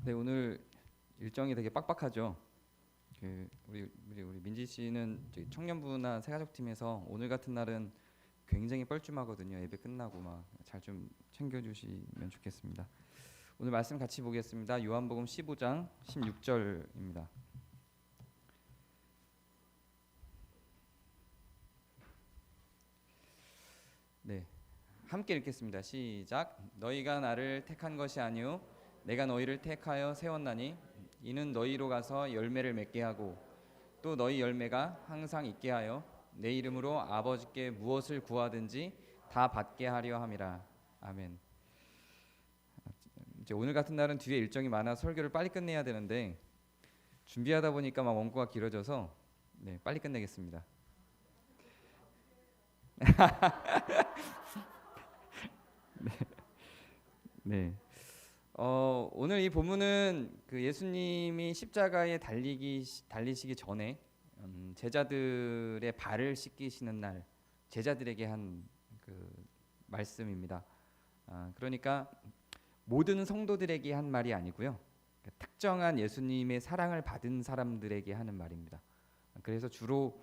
네, 오늘 일정이 되게 빡빡하죠. 우리 민지 씨는 저기 청년부나 새가족팀에서 오늘 같은 날은 굉장히 뻘쭘하거든요. 예배 끝나고 막 잘 좀 챙겨주시면 좋겠습니다. 오늘 말씀 같이 보겠습니다. 요한복음 15장 16절입니다. 네, 함께 읽겠습니다. 시작. 너희가 나를 택한 것이 아니요 내가 너희를 택하여 세웠나니 이는 너희로 가서 열매를 맺게 하고 또 너희 열매가 항상 있게 하여 내 이름으로 아버지께 무엇을 구하든지 다 받게 하려 함이라. 아멘. 이제 오늘 같은 날은 뒤에 일정이 많아 설교를 빨리 끝내야 되는데 준비하다 보니까 막 원고가 길어져서 네, 빨리 끝내겠습니다. 네. 오늘 이 본문은 그 예수님이 십자가에 달리시기 전에 제자들의 발을 씻기시는 날 제자들에게 한 그 말씀입니다. 그러니까 모든 성도들에게 한 말이 아니고요. 특정한 예수님의 사랑을 받은 사람들에게 하는 말입니다. 그래서 주로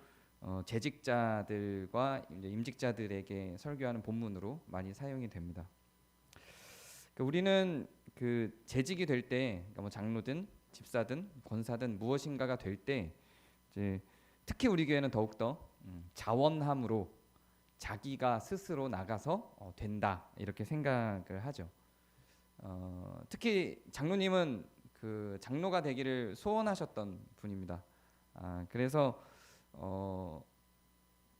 재직자들과 임직자들에게 설교하는 본문으로 많이 사용이 됩니다. 우리는 그 재직이 될 때, 그러니까 뭐 장로든 집사든 권사든 무엇인가가 될 때, 이제 특히 우리 교회는 더욱더 자원함으로 자기가 스스로 나가서 된다 이렇게 생각을 하죠. 특히 장로님은 그 장로가 되기를 소원하셨던 분입니다. 그래서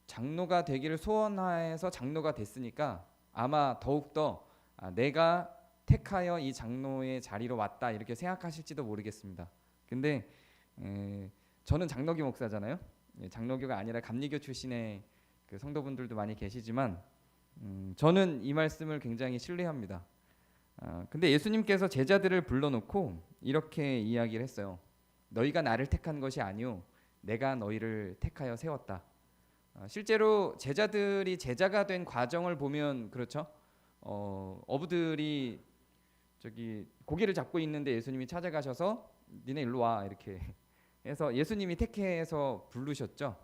장로가 되기를 소원해서 장로가 됐으니까 아마 더욱더 내가 택하여 이 장로의 자리로 왔다 이렇게 생각하실지도 모르겠습니다. 근데 저는 장로교 목사잖아요. 장로교가 아니라 감리교 출신의 그 성도분들도 많이 계시지만 저는 이 말씀을 굉장히 신뢰합니다. 근데 예수님께서 제자들을 불러놓고 이렇게 이야기를 했어요. 너희가 나를 택한 것이 아니요 내가 너희를 택하여 세웠다. 실제로 제자들이 제자가 된 과정을 보면 그렇죠. 어부들이 저기 고기를 잡고 있는데 예수님이 찾아가셔서 니네 일로 와 이렇게 해서 예수님이 택해서 부르셨죠.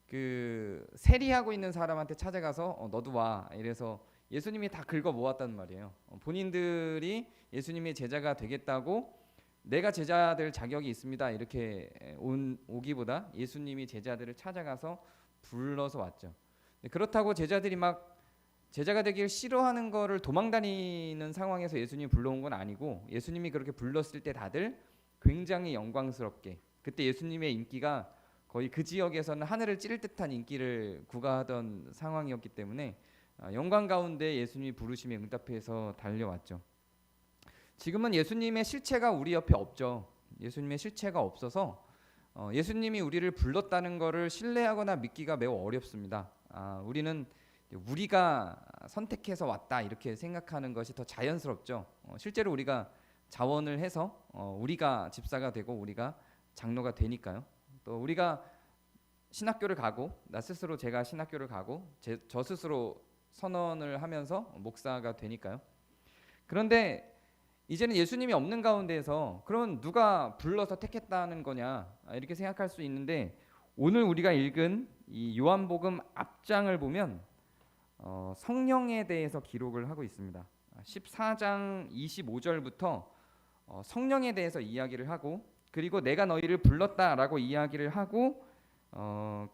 그 세리하고 있는 사람한테 찾아가서 너도 와 이래서 예수님이 다 긁어 모았단 말이에요. 본인들이 예수님의 제자가 되겠다고 내가 제자 될 자격이 있습니다 이렇게 오기보다 예수님이 제자들을 찾아가서 불러서 왔죠. 그렇다고 제자들이 막 제자가 되길 싫어하는 거를 도망다니는 상황에서 예수님이 불러온 건 아니고 예수님이 그렇게 불렀을 때 다들 굉장히 영광스럽게 그때 예수님의 인기가 거의 그 지역에서는 하늘을 찌를 듯한 인기를 구가하던 상황이었기 때문에 영광 가운데 예수님이 부르심에 응답해서 달려왔죠. 지금은 예수님의 실체가 우리 옆에 없죠. 예수님의 실체가 없어서 예수님이 우리를 불렀다는 것을 신뢰하거나 믿기가 매우 어렵습니다. 우리는 우리가 선택해서 왔다 이렇게 생각하는 것이 더 자연스럽죠. 실제로 우리가 자원을 해서 우리가 집사가 되고 우리가 장로가 되니까요. 또 우리가 신학교를 가고 나 스스로 제가 신학교를 가고 저 스스로 선언을 하면서 목사가 되니까요. 그런데 이제는 예수님이 없는 가운데에서 그럼 누가 불러서 택했다는 거냐 이렇게 생각할 수 있는데 오늘 우리가 읽은 이 요한복음 앞장을 보면 성령에 대해서 기록을 하고 있습니다. 14장 25절부터 성령에 대해서 이야기를 하고 그리고 내가 너희를 불렀다라고 이야기를 하고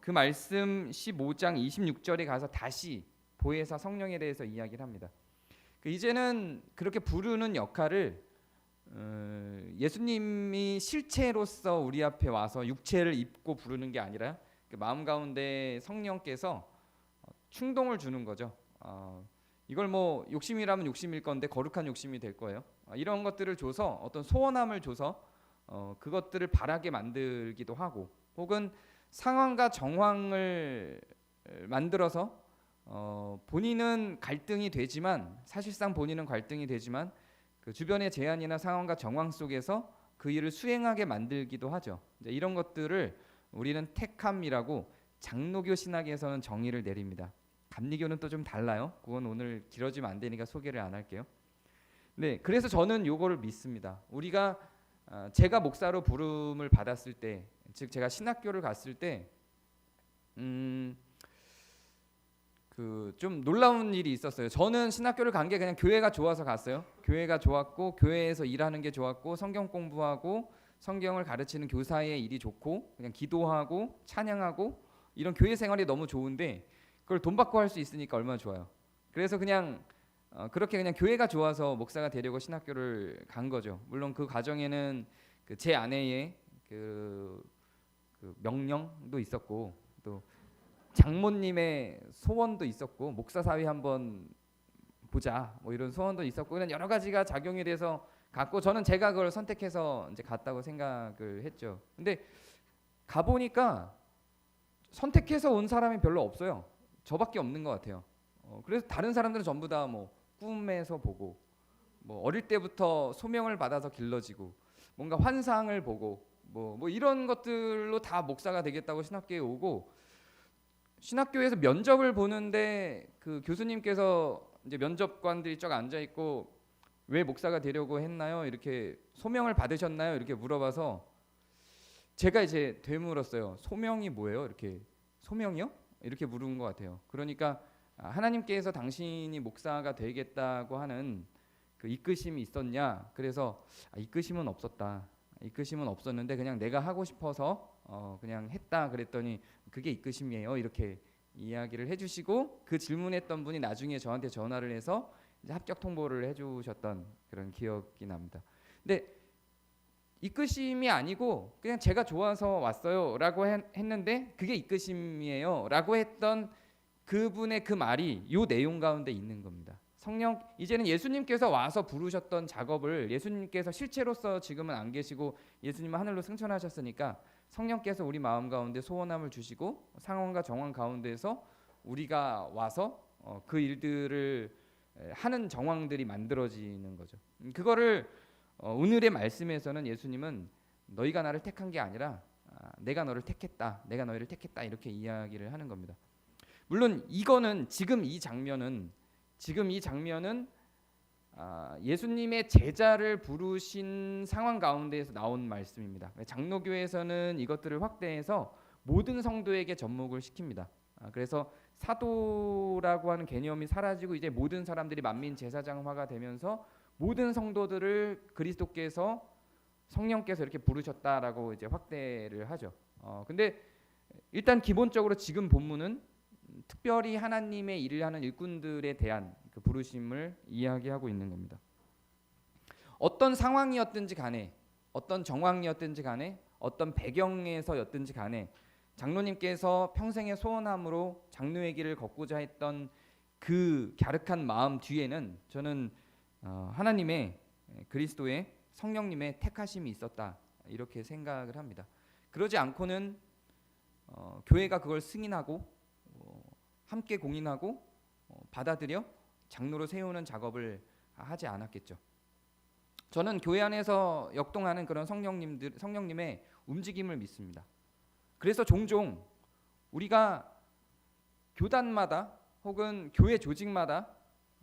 그 말씀 15장 26절에 가서 다시 보혜사 성령에 대해서 이야기를 합니다. 이제는 그렇게 부르는 역할을 예수님이 실체로서 우리 앞에 와서 육체를 입고 부르는 게 아니라 마음 가운데 성령께서 충동을 주는 거죠. 이걸 뭐 욕심이라면 욕심일 건데 거룩한 욕심이 될 거예요. 이런 것들을 줘서 어떤 소원함을 줘서 그것들을 바라게 만들기도 하고 혹은 상황과 정황을 만들어서 본인은 갈등이 되지만 사실상 본인은 갈등이 되지만 그 주변의 제한이나 상황과 정황 속에서 그 일을 수행하게 만들기도 하죠. 이제 이런 것들을 우리는 택함이라고 장로교 신학에서는 정의를 내립니다. 감리교는 또 좀 달라요. 그건 오늘 길어지면 안 되니까 소개를 안 할게요. 네, 그래서 저는 요거를 믿습니다. 우리가 제가 목사로 부름을 받았을 때, 즉 제가 신학교를 갔을 때, 그 좀 놀라운 일이 있었어요. 저는 신학교를 간 게 그냥 교회가 좋아서 갔어요. 교회가 좋았고 교회에서 일하는 게 좋았고 성경 공부하고 성경을 가르치는 교사의 일이 좋고 그냥 기도하고 찬양하고 이런 교회 생활이 너무 좋은데 그걸 돈 받고 할 수 있으니까 얼마나 좋아요. 그래서 그냥 그렇게 그냥 교회가 좋아서 목사가 되려고 신학교를 간 거죠. 물론 그 과정에는 그 제 아내의 그 명령도 있었고 또 장모님의 소원도 있었고 목사 사위 한번 보자 뭐 이런 소원도 있었고 그런 여러 가지가 작용이 돼서 갔고 저는 제가 그걸 선택해서 이제 갔다고 생각을 했죠. 근데 가 보니까 선택해서 온 사람이 별로 없어요. 저밖에 없는 것 같아요. 그래서 다른 사람들은 전부 다 뭐 꿈에서 보고 뭐 어릴 때부터 소명을 받아서 길러지고 뭔가 환상을 보고 뭐 이런 것들로 다 목사가 되겠다고 신학교에 오고 신학교에서 면접을 보는데 그 교수님께서 이제 면접관들이 쫙 앉아 있고 왜 목사가 되려고 했나요? 이렇게 소명을 받으셨나요? 이렇게 물어봐서 제가 이제 되물었어요. 소명이 뭐예요? 이렇게 소명이요? 이렇게 물은 것 같아요. 그러니까 하나님께서 당신이 목사가 되겠다고 하는 그 이끄심이 있었냐? 그래서 이끄심은 없었다. 이끄심은 없었는데 그냥 내가 하고 싶어서 그냥 했다 그랬더니 그게 이끄심이에요. 이렇게 이야기를 해주시고 그 질문했던 분이 나중에 저한테 전화를 해서 이제 합격 통보를 해주셨던 그런 기억이 납니다. 근데 이끄심이 아니고 그냥 제가 좋아서 왔어요라고 했는데 그게 이끄심이에요라고 했던 그분의 그 말이 이 내용 가운데 있는 겁니다. 성령 이제는 예수님께서 와서 부르셨던 작업을 예수님께서 실체로서 지금은 안 계시고 예수님은 하늘로 승천하셨으니까 성령께서 우리 마음 가운데 소원함을 주시고 상황과 정황 가운데서 우리가 와서 그 일들을 하는 정황들이 만들어지는 거죠. 그거를 오늘의 말씀에서는 예수님은 너희가 나를 택한 게 아니라 내가 너를 택했다. 내가 너희를 택했다. 이렇게 이야기를 하는 겁니다. 물론 이거는 지금 이 장면은 예수님의 제자를 부르신 상황 가운데에서 나온 말씀입니다. 장로교에서는 이것들을 확대해서 모든 성도에게 접목을 시킵니다. 그래서 사도라고 하는 개념이 사라지고 이제 모든 사람들이 만민 제사장화가 되면서 모든 성도들을 그리스도께서 성령께서 이렇게 부르셨다라고 이제 확대를 하죠. 근데 일단 기본적으로 지금 본문은 특별히 하나님의 일을 하는 일꾼들에 대한 그 부르심을 이야기하고 있는 겁니다. 어떤 상황이었든지 간에 어떤 정황이었든지 간에 어떤 배경에서였든지 간에 장로님께서 평생의 소원함으로 장로의 길을 걷고자 했던 그 갸륵한 마음 뒤에는 저는 하나님의 그리스도의 성령님의 택하심이 있었다 이렇게 생각을 합니다. 그러지 않고는 교회가 그걸 승인하고 함께 공인하고 받아들여 장로로 세우는 작업을 하지 않았겠죠. 저는 교회 안에서 역동하는 그런 성령님의 움직임을 믿습니다. 그래서 종종 우리가 교단마다 혹은 교회 조직마다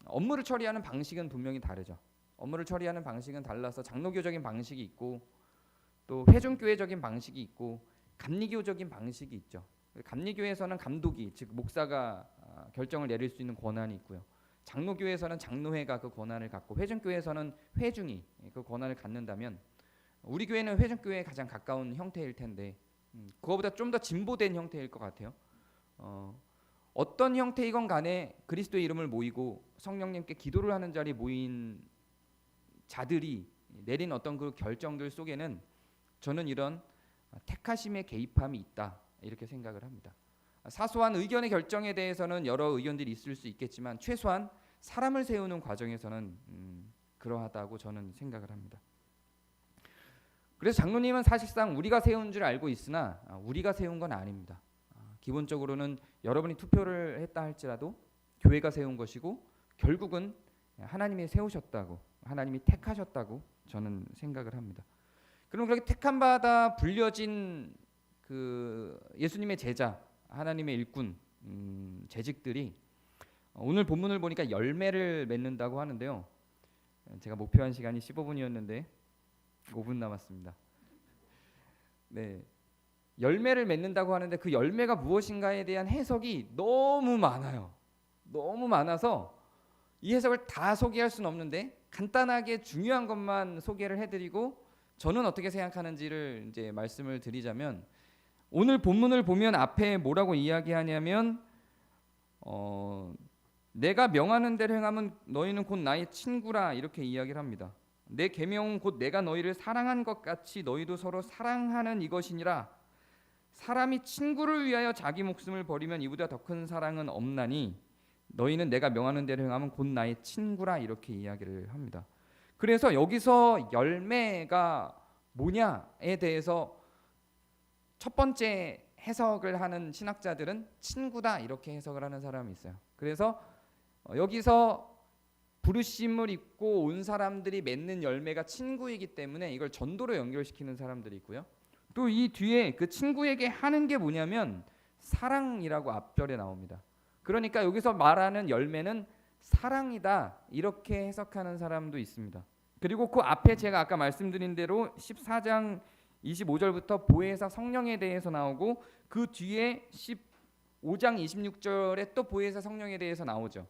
업무를 처리하는 방식은 분명히 다르죠. 업무를 처리하는 방식은 달라서 장로교적인 방식이 있고 또 회중교회적인 방식이 있고 감리교적인 방식이 있죠. 감리교에서는 감독이 즉 목사가 결정을 내릴 수 있는 권한이 있고요. 장로교에서는 장로회가 그 권한을 갖고 회중교에서는 회중이 그 권한을 갖는다면 우리 교회는 회중교회에 가장 가까운 형태일 텐데 그거보다 좀 더 진보된 형태일 것 같아요. 어떤 형태이건 간에 그리스도의 이름을 모이고 성령님께 기도를 하는 자리에 모인 자들이 내린 어떤 그 결정들 속에는 저는 이런 택하심의 개입함이 있다 이렇게 생각을 합니다. 사소한 의견의 결정에 대해서는 여러 의견들이 있을 수 있겠지만 최소한 사람을 세우는 과정에서는 그러하다고 저는 생각을 합니다. 그래서 장로님은 사실상 우리가 세운 줄 알고 있으나 우리가 세운 건 아닙니다. 기본적으로는 여러분이 투표를 했다 할지라도 교회가 세운 것이고 결국은 하나님이 세우셨다고 하나님이 택하셨다고 저는 생각을 합니다. 그럼 그렇게 택함 받아 불려진 그 예수님의 제자 하나님의 일꾼 재직들이 오늘 본문을 보니까 열매를 맺는다고 하는데요. 제가 목표한 시간이 15분이었는데 5분 남았습니다. 네. 열매를 맺는다고 하는데 그 열매가 무엇인가에 대한 해석이 너무 많아요. 너무 많아서 이 해석을 다 소개할 수는 없는데 간단하게 중요한 것만 소개를 해드리고 저는 어떻게 생각하는지를 이제 말씀을 드리자면, 오늘 본문을 보면 앞에 뭐라고 이야기하냐면 내가 명하는 대로 행하면 너희는 곧 나의 친구라 이렇게 이야기를 합니다. 내 계명은 곧 내가 너희를 사랑한 것 같이 너희도 서로 사랑하는 이것이니라. 사람이 친구를 위하여 자기 목숨을 버리면 이보다 더 큰 사랑은 없나니 너희는 내가 명하는 대로 행하면 곧 나의 친구라 이렇게 이야기를 합니다. 그래서 여기서 열매가 뭐냐에 대해서 첫 번째 해석을 하는 신학자들은 친구다 이렇게 해석을 하는 사람이 있어요. 그래서 여기서 부르심을 입고 온 사람들이 맺는 열매가 친구이기 때문에 이걸 전도로 연결시키는 사람들이 있고요. 또 이 뒤에 그 친구에게 하는 게 뭐냐면 사랑이라고 앞절에 나옵니다. 그러니까 여기서 말하는 열매는 사랑이다 이렇게 해석하는 사람도 있습니다. 그리고 그 앞에 제가 아까 말씀드린 대로 14장 25절부터 보혜사 성령에 대해서 나오고 그 뒤에 15장 26절에 또 보혜사 성령에 대해서 나오죠.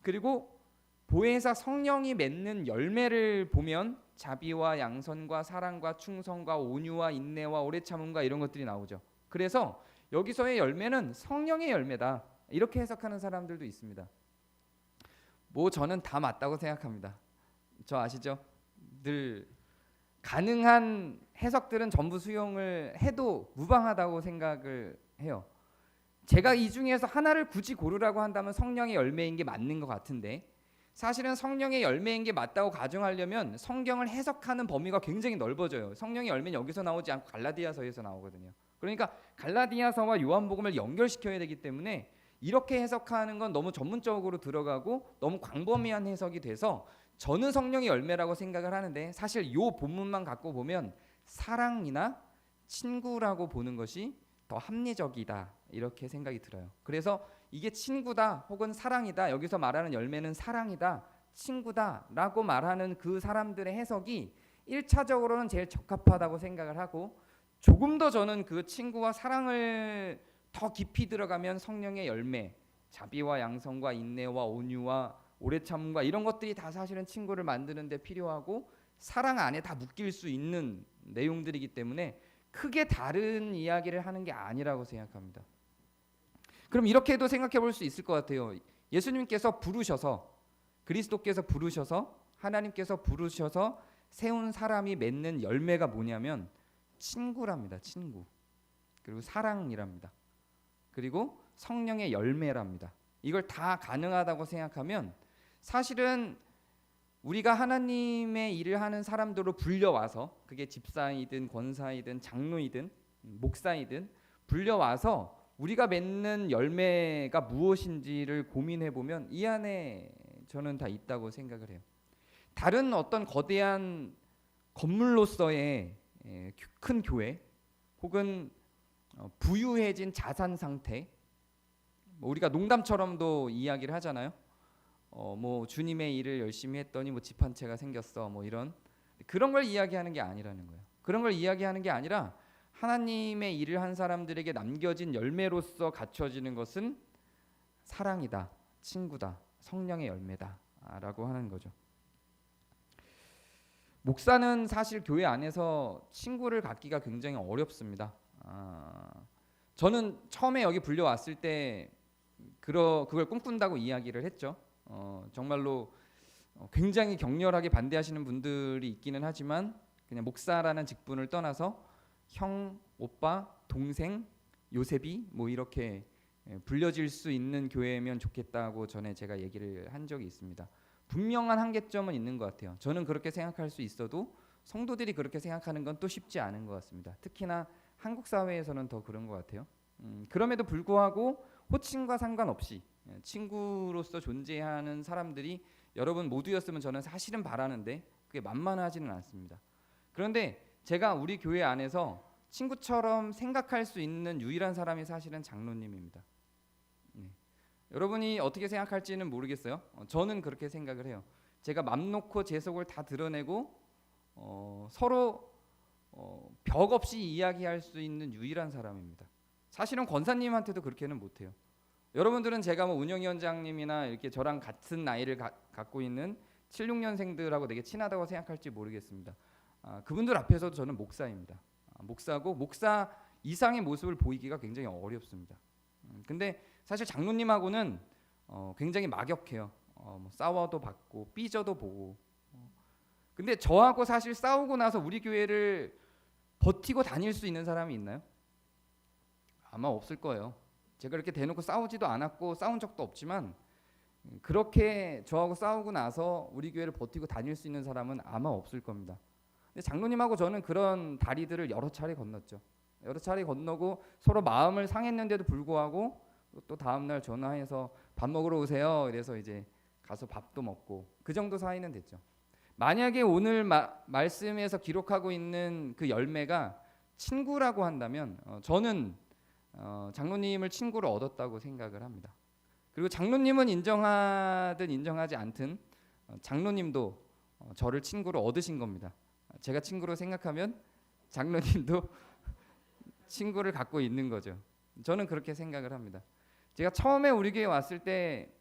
그리고 보혜사 성령이 맺는 열매를 보면 자비와 양선과 사랑과 충성과 온유와 인내와 오래 참음과 이런 것들이 나오죠. 그래서 여기서의 열매는 성령의 열매다 이렇게 해석하는 사람들도 있습니다. 뭐 저는 다 맞다고 생각합니다. 저 아시죠? 늘 가능한 해석들은 전부 수용을 해도 무방하다고 생각을 해요. 제가 이 중에서 하나를 굳이 고르라고 한다면 성령의 열매인 게 맞는 것 같은데, 사실은 성령의 열매인 게 맞다고 가정하려면 성경을 해석하는 범위가 굉장히 넓어져요. 성령의 열매는 여기서 나오지 않고 갈라디아서에서 나오거든요. 그러니까 갈라디아서와 요한복음을 연결시켜야 되기 때문에 이렇게 해석하는 건 너무 전문적으로 들어가고 너무 광범위한 해석이 돼서 저는 성령의 열매라고 생각을 하는데, 사실 이 본문만 갖고 보면 사랑이나 친구라고 보는 것이 더 합리적이다 이렇게 생각이 들어요. 그래서 이게 친구다 혹은 사랑이다, 여기서 말하는 열매는 사랑이다, 친구다 라고 말하는 그 사람들의 해석이 1차적으로는 제일 적합하다고 생각을 하고, 조금 더 저는 그 친구와 사랑을 더 깊이 들어가면 성령의 열매, 자비와 양성과 인내와 온유와 오래 참음과 이런 것들이 다 사실은 친구를 만드는 데 필요하고 사랑 안에 다 묶일 수 있는 내용들이기 때문에 크게 다른 이야기를 하는 게 아니라고 생각합니다. 그럼 이렇게도 생각해 볼 수 있을 것 같아요. 예수님께서 부르셔서, 그리스도께서 부르셔서, 하나님께서 부르셔서 세운 사람이 맺는 열매가 뭐냐면 친구랍니다. 친구. 그리고 사랑이랍니다. 그리고 성령의 열매랍니다. 이걸 다 가능하다고 생각하면 사실은 우리가 하나님의 일을 하는 사람들로 불려와서, 그게 집사이든 권사이든 장로이든 목사이든 불려와서 우리가 맺는 열매가 무엇인지를 고민해 보면 이 안에 저는 다 있다고 생각을 해요. 다른 어떤 거대한 건물로서의 큰 교회 혹은 부유해진 자산 상태, 우리가 농담처럼도 이야기를 하잖아요. 뭐 주님의 일을 열심히 했더니 뭐 집 한 채가 생겼어, 뭐 이런 그런 걸 이야기하는 게 아니라는 거예요. 그런 걸 이야기하는 게 아니라 하나님의 일을 한 사람들에게 남겨진 열매로서 갖춰지는 것은 사랑이다, 친구다, 성령의 열매다라고 하는 거죠. 목사는 사실 교회 안에서 친구를 갖기가 굉장히 어렵습니다. 저는 처음에 여기 불려왔을 때 그걸 꿈꾼다고 이야기를 했죠. 정말로 굉장히 격렬하게 반대하시는 분들이 있기는 하지만 그냥 목사라는 직분을 떠나서 형, 오빠, 동생, 요셉이 뭐 이렇게 불려질 수 있는 교회면 좋겠다고 전에 제가 얘기를 한 적이 있습니다. 분명한 한계점은 있는 것 같아요. 저는 그렇게 생각할 수 있어도 성도들이 그렇게 생각하는 건 또 쉽지 않은 것 같습니다. 특히나 한국 사회에서는 더 그런 것 같아요. 그럼에도 불구하고 호칭과 상관없이 친구로서 존재하는 사람들이 여러분 모두였으면 저는 사실은 바라는데 그게 만만하지는 않습니다. 그런데 제가 우리 교회 안에서 친구처럼 생각할 수 있는 유일한 사람이 사실은 장로님입니다. 여러분이 어떻게 생각할지는 모르겠어요. 저는 그렇게 생각을 해요. 제가 맘 놓고 제 속을 다 드러내고 서로 벽 없이 이야기할 수 있는 유일한 사람입니다. 사실은 권사님한테도 그렇게는 못해요. 여러분들은 제가 뭐 운영위원장님이나 이렇게 저랑 같은 나이를 갖고 있는 76년생들하고 되게 친하다고 생각할지 모르겠습니다. 그분들 앞에서도 저는 목사입니다. 목사고 목사 이상의 모습을 보이기가 굉장히 어렵습니다. 근데 사실 장로님하고는 굉장히 막역해요. 뭐 싸워도 받고 삐져도 보고. 근데 저하고 사실 싸우고 나서 우리 교회를 버티고 다닐 수 있는 사람이 있나요? 아마 없을 거예요. 제가 이렇게 대놓고 싸우지도 않았고 싸운 적도 없지만 그렇게 저하고 싸우고 나서 우리 교회를 버티고 다닐 수 있는 사람은 아마 없을 겁니다. 근데 장로님하고 저는 그런 다리들을 여러 차례 건넜죠. 여러 차례 건너고 서로 마음을 상했는데도 불구하고 또 다음 날 전화해서 밥 먹으러 오세요. 이래서 이제 가서 밥도 먹고 그 정도 사이는 됐죠. 만약에 오늘 말씀에서 기록하고 있는 그 열매가 친구라고 한다면 저는 장로님을 친구로 얻었다고 생각을 합니다. 그리고 장로님은 인정하든 인정하지 않든 장로님도 저를 친구로 얻으신 겁니다. 제가 친구로 생각하면 장로님도 친구를 갖고 있는 거죠. 저는 그렇게 생각을 합니다. 제가 처음에 우리 교회 왔을 때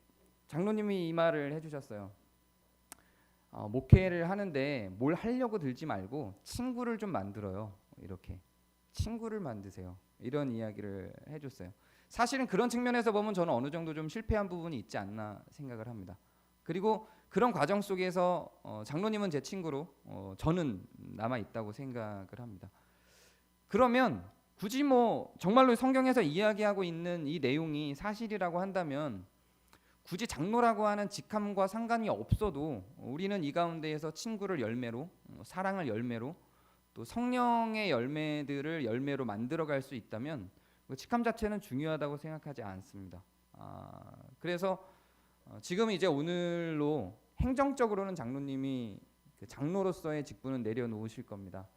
장로님이 이 말을 해주셨어요. 목회를 하는데 뭘 하려고 들지 말고 친구를 좀 만들어요. 이렇게 친구를 만드세요. 이런 이야기를 해줬어요. 사실은 그런 측면에서 보면 저는 어느 정도 좀 실패한 부분이 있지 않나 생각을 합니다. 그리고 그런 과정 속에서 장로님은 제 친구로 저는 남아 있다고 생각을 합니다. 그러면 굳이 뭐 정말로 성경에서 이야기하고 있는 이 내용이 사실이라고 한다면 굳이 장로라고 하는 직함과 상관이 없어도 우리는 이 가운데에서 친구를 열매로, 사랑을 열매로, 또 성령의 열매들을 열매로 만들어갈 수 있다면 그 직함 자체는 중요하다고 생각하지 않습니다. 그래서 지금 이제 오늘로 행정적으로는 장로님이 그 장로로서의 직분은 내려놓으실 겁니다.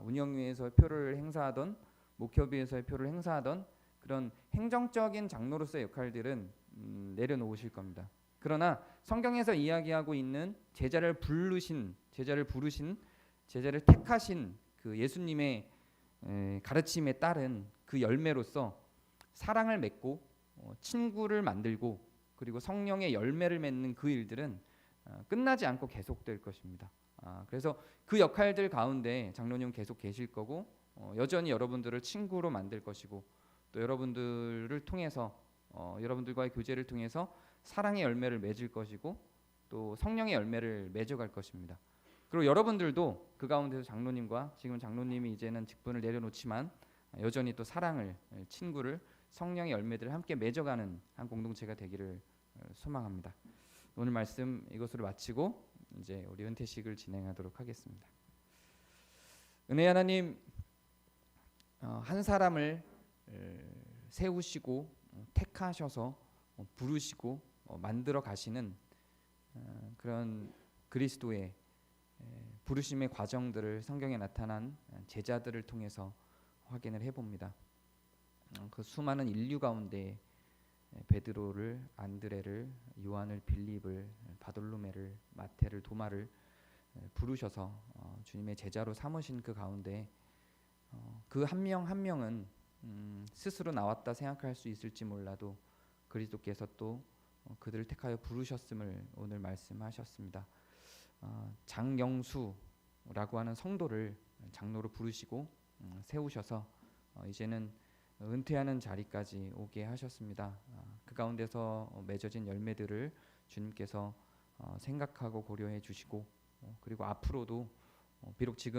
운영위에서 표를 행사하던 목협위에서의 표를 행사하던 그런 행정적인 장로로서의 역할들은 내려놓으실 겁니다. 그러나 성경에서 이야기하고 있는 제자를 부르신, 제자를 택하신 그 예수님의 가르침에 따른 그 열매로서 사랑을 맺고 친구를 만들고 그리고 성령의 열매를 맺는 그 일들은 끝나지 않고 계속될 것입니다. 그래서 그 역할들 가운데 장로님 계속 계실 거고 여전히 여러분들을 친구로 만들 것이고 또 여러분들을 통해서 여러분들과의 교제를 통해서 사랑의 열매를 맺을 것이고 또 성령의 열매를 맺어갈 것입니다. 그리고 여러분들도 그 가운데서 장로님과 지금 장로님이 이제는 직분을 내려놓지만 여전히 또 사랑을, 친구를, 성령의 열매들을 함께 맺어가는 한 공동체가 되기를 소망합니다. 오늘 말씀 이것으로 마치고 이제 우리 은퇴식을 진행하도록 하겠습니다. 은혜 하나님, 한 사람을 세우시고 택하셔서 부르시고 만들어 가시는 그런 그리스도의 부르심의 과정들을 성경에 나타난 제자들을 통해서 확인을 해봅니다. 그 수많은 인류 가운데 베드로를, 안드레를, 요한을, 빌립을, 바돌로메를, 마태를, 도마를 부르셔서 주님의 제자로 삼으신 그 가운데 그 한 명 한 명은 스스로 나왔다 생각할 수 있을지 몰라도 그리스도께서 또 그들을 택하여 부르셨음을 오늘 말씀하셨습니다. 장영수라고 하는 성도를 장로로 부르시고 세우셔서 이제는 은퇴하는 자리까지 오게 하셨습니다. 그 가운데서 맺어진 열매들을 주님께서 생각하고 고려해 주시고 그리고 앞으로도 비록 지금